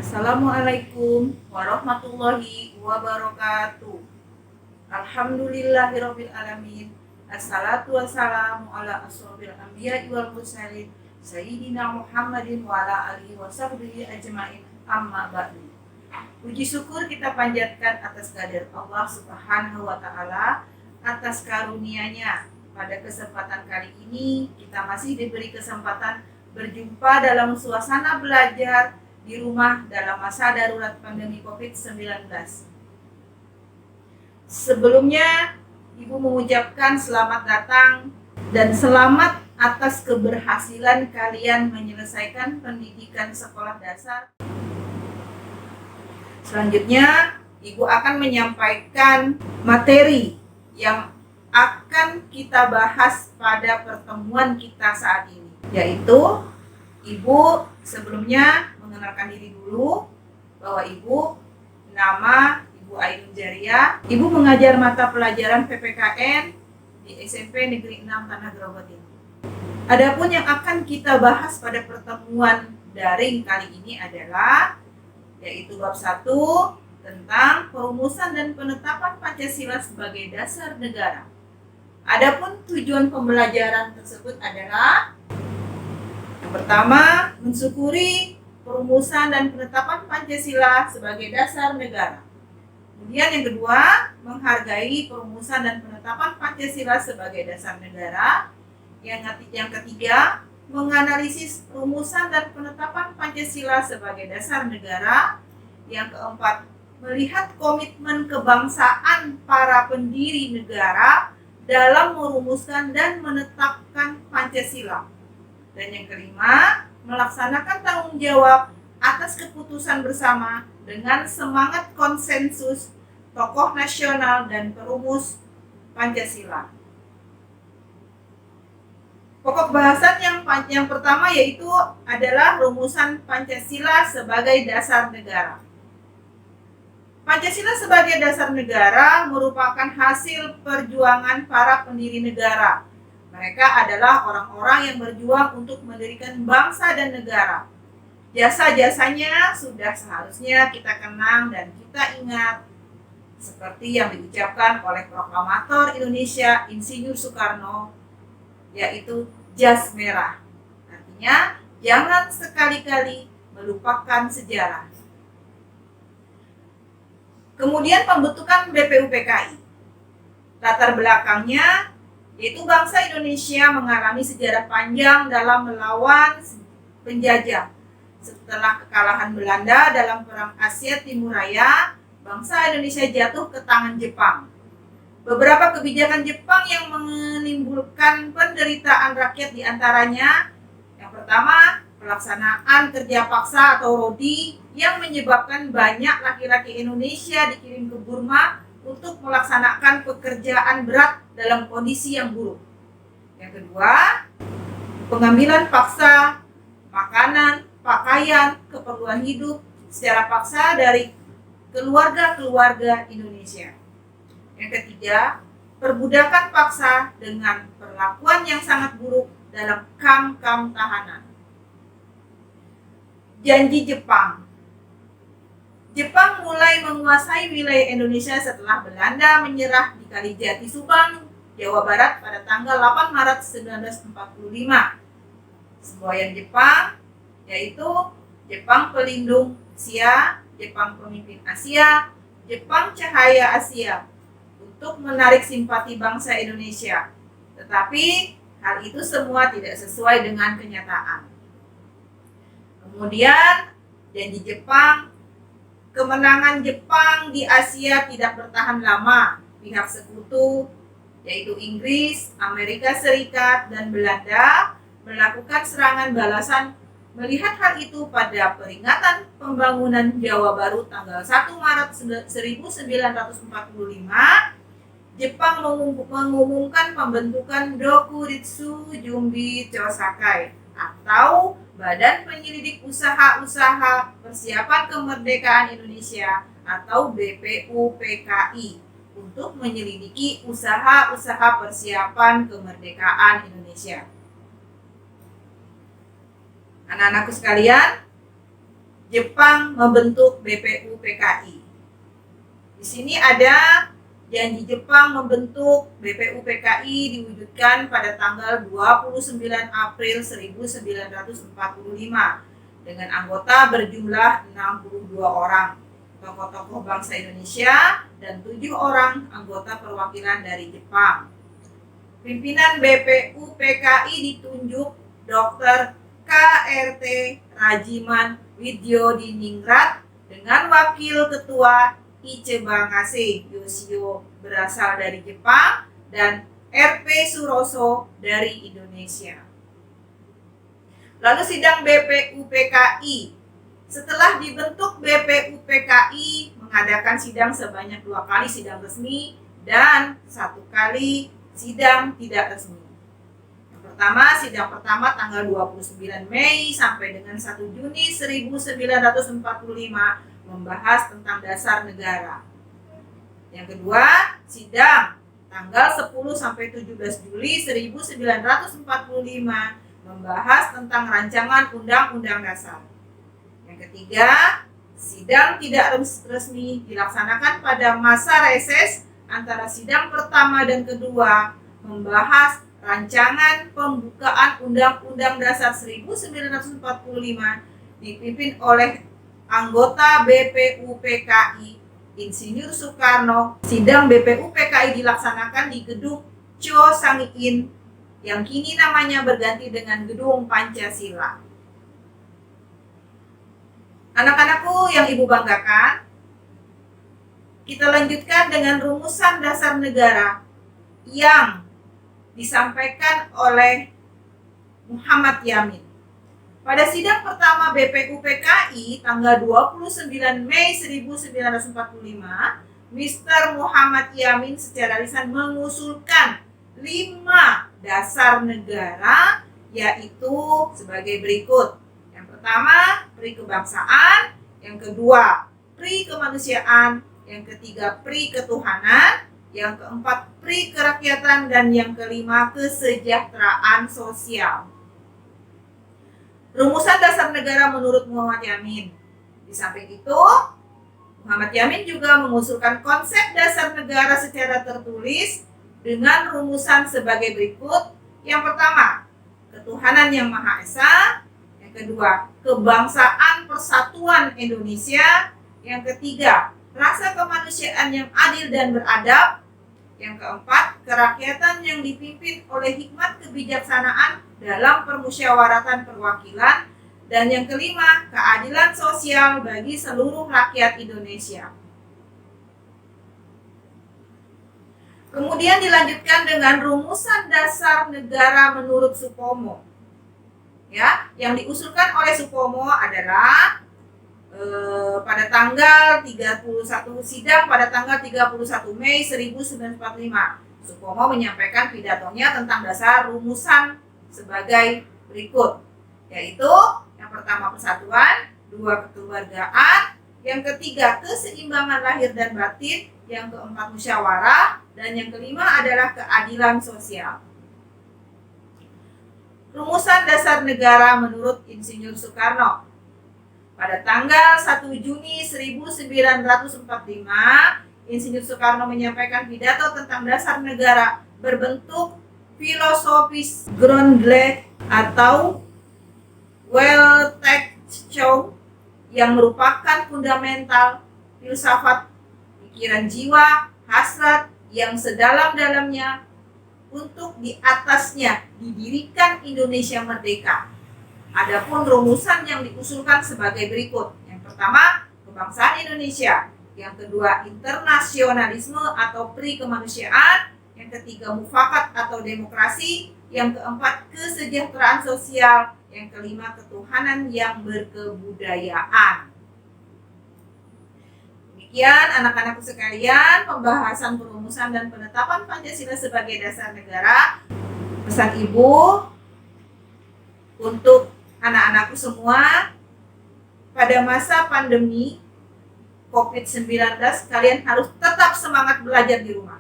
Assalamualaikum warahmatullahi wabarakatuh. Alhamdulillahirabbil alamin. Assalatu wassalamu ala asrofil anbiya'i wal mursalin sayyidina Muhammadin wa ala alihi wasahbihi ajmain, amma ba'du. Puji syukur kita panjatkan atas kehadirat Allah Subhanahu wa taala atas karunia-Nya. Pada kesempatan kali ini kita masih diberi kesempatan berjumpa dalam suasana belajar di rumah dalam masa darurat pandemi COVID-19. Sebelumnya, Ibu mengucapkan selamat datang dan selamat atas keberhasilan kalian menyelesaikan pendidikan sekolah dasar. Selanjutnya, Ibu akan menyampaikan materi yang akan kita bahas pada pertemuan kita saat ini, yaitu Ibu sebelumnya mengenalkan diri dulu bahwa Ibu nama Ibu Ainun Jaria. Ibu mengajar mata pelajaran PPKN di SMP Negeri 6 Tanah Gerobak ini. Adapun yang akan kita bahas pada pertemuan daring kali ini adalah yaitu bab 1 tentang perumusan dan penetapan Pancasila sebagai dasar negara. Adapun tujuan pembelajaran tersebut adalah yang pertama, mensyukuri perumusan dan penetapan Pancasila sebagai dasar negara. Kemudian yang kedua, menghargai perumusan dan penetapan Pancasila sebagai dasar negara. Yang ketiga, menganalisis perumusan dan penetapan Pancasila sebagai dasar negara. Yang keempat, melihat komitmen kebangsaan para pendiri negara dalam merumuskan dan menetapkan Pancasila. Dan yang kelima, melaksanakan tanggung jawab atas keputusan bersama dengan semangat konsensus tokoh nasional dan perumus Pancasila. Pokok bahasan yang pertama yaitu adalah rumusan Pancasila sebagai dasar negara. Pancasila sebagai dasar negara merupakan hasil perjuangan para pendiri negara. Mereka adalah orang-orang yang berjuang untuk mendirikan bangsa dan negara. Jasa-jasanya sudah seharusnya kita kenang dan kita ingat, seperti yang diucapkan oleh proklamator Indonesia Insinyur Soekarno, yaitu jas merah. Artinya, jangan sekali-kali melupakan sejarah. Kemudian pembentukan BPUPKI. Latar belakangnya yaitu bangsa Indonesia mengalami sejarah panjang dalam melawan penjajah. Setelah kekalahan Belanda dalam Perang Asia Timur Raya, bangsa Indonesia jatuh ke tangan Jepang. Beberapa kebijakan Jepang yang menimbulkan penderitaan rakyat diantaranya, yang pertama, pelaksanaan kerja paksa atau rodi yang menyebabkan banyak laki-laki Indonesia dikirim ke Burma untuk melaksanakan pekerjaan berat dalam kondisi yang buruk. Yang kedua, pengambilan paksa makanan, pakaian, keperluan hidup secara paksa dari keluarga-keluarga Indonesia. Yang ketiga, perbudakan paksa dengan perlakuan yang sangat buruk dalam kamp-kamp tahanan. Janji Jepang. Jepang mulai menguasai wilayah Indonesia setelah Belanda menyerah di Kalijati, Subang, Jawa Barat pada tanggal 8 Maret 1945. Semboyan Jepang yaitu Jepang Pelindung Asia, Jepang Pemimpin Asia, Jepang Cahaya Asia, untuk menarik simpati bangsa Indonesia. Tetapi hal itu semua tidak sesuai dengan kenyataan. Kemudian janji Jepang. Kemenangan Jepang di Asia tidak bertahan lama. Pihak sekutu, yaitu Inggris, Amerika Serikat, dan Belanda, melakukan serangan balasan. Melihat hal itu pada peringatan pembangunan Jawa Baru tanggal 1 Maret 1945, Jepang mengumumkan pembentukan Dokuritsu Jumbi Chosakai atau Badan Penyelidik Usaha-Usaha Persiapan Kemerdekaan Indonesia atau BPUPKI untuk menyelidiki usaha-usaha persiapan kemerdekaan Indonesia. Anak-anakku sekalian, Jepang membentuk BPU PKI. Di sini ada janji Jepang membentuk BPU PKI diwujudkan pada tanggal 29 April 1945 dengan anggota berjumlah 62 orang, tokoh-tokoh bangsa Indonesia dan 7 orang anggota perwakilan dari Jepang. Pimpinan BPU PKI ditunjuk Dr. KRT Rajiman Widyodiningrat dengan wakil ketua Iche Bangase Yoshio berasal dari Jepang dan RP Suroso dari Indonesia. Lalu sidang BPU PKI. Setelah dibentuk BPU PKI mengadakan sidang sebanyak 2 kali sidang resmi dan 1 kali sidang tidak resmi. Sidang pertama tanggal 29 Mei sampai dengan 1 Juni 1945 membahas tentang dasar negara. Yang kedua, sidang tanggal 10 sampai 17 Juli 1945 membahas tentang rancangan Undang-Undang Dasar. Yang ketiga, sidang tidak resmi dilaksanakan pada masa reses antara sidang pertama dan kedua membahas rancangan pembukaan Undang-Undang Dasar 1945 dipimpin oleh anggota BPU PKI Insinyur Soekarno. Sidang BPU PKI dilaksanakan di Gedung Cho Sang-in yang kini namanya berganti dengan Gedung Pancasila. Anak-anakku yang Ibu banggakan, kita lanjutkan dengan rumusan dasar negara yang disampaikan oleh Muhammad Yamin. Pada sidang pertama BPU PKI tanggal 29 Mei 1945, Mr. Muhammad Yamin secara lisan mengusulkan 5 dasar negara, yaitu sebagai berikut. Yang pertama, pri kebangsaan, yang kedua, pri kemanusiaan, yang ketiga, pri ketuhanan, yang keempat, pri kerakyatan, dan yang kelima, kesejahteraan sosial. Rumusan dasar negara menurut Muhammad Yamin. Di samping itu, Muhammad Yamin juga mengusulkan konsep dasar negara secara tertulis dengan rumusan sebagai berikut. Yang pertama, ketuhanan yang Maha Esa. Yang kedua, kebangsaan persatuan Indonesia. Yang ketiga, rasa kemanusiaan yang adil dan beradab. Yang keempat, kerakyatan yang dipimpin oleh hikmat kebijaksanaan dalam permusyawaratan perwakilan. Dan yang kelima, keadilan sosial bagi seluruh rakyat Indonesia. Kemudian dilanjutkan dengan rumusan dasar negara menurut Supomo. Ya, yang diusulkan oleh Supomo adalah pada tanggal 31 sidang pada tanggal 31 Mei 1945. Supomo menyampaikan pidatonya tentang dasar rumusan sebagai berikut, yaitu yang pertama persatuan, 2 kekeluargaan, yang ketiga keseimbangan lahir dan batin, yang keempat musyawarah, dan yang kelima adalah keadilan sosial. Rumusan dasar negara menurut Insinyur Soekarno. Pada tanggal 1 Juni 1945, Insinyur Soekarno menyampaikan pidato tentang dasar negara berbentuk filosofis Grundlag atau Weltanschauung yang merupakan fundamental filsafat pikiran jiwa, hasrat yang sedalam-dalamnya untuk di atasnya didirikan Indonesia merdeka. Adapun rumusan yang diusulkan sebagai berikut. Yang pertama, kebangsaan Indonesia. Yang kedua, internasionalisme atau pri kemanusiaan. Yang ketiga, mufakat atau demokrasi. Yang keempat, kesejahteraan sosial. Yang kelima, ketuhanan yang berkebudayaan. Demikian anak-anakku sekalian, pembahasan perumusan dan penetapan Pancasila sebagai dasar negara. Pesan Ibu untuk anak-anakku semua, pada masa pandemi COVID-19 kalian harus tetap semangat belajar di rumah.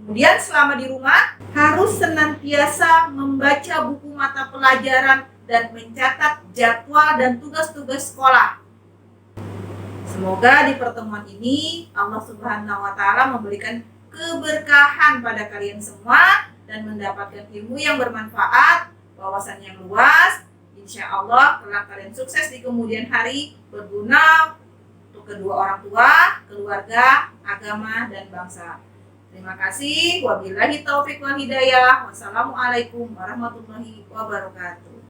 Kemudian selama di rumah harus senantiasa membaca buku mata pelajaran dan mencatat jadwal dan tugas-tugas sekolah. Semoga di pertemuan ini Allah Subhanahu wa Ta'ala memberikan keberkahan pada kalian semua dan mendapatkan ilmu yang bermanfaat, wawasan yang luas. Insya Allah kelak kalian sukses di kemudian hari, berguna untuk kedua orang tua, keluarga, agama, dan bangsa. Terima kasih. Wabillahi taufiq wal hidayah. Wassalamualaikum warahmatullahi wabarakatuh.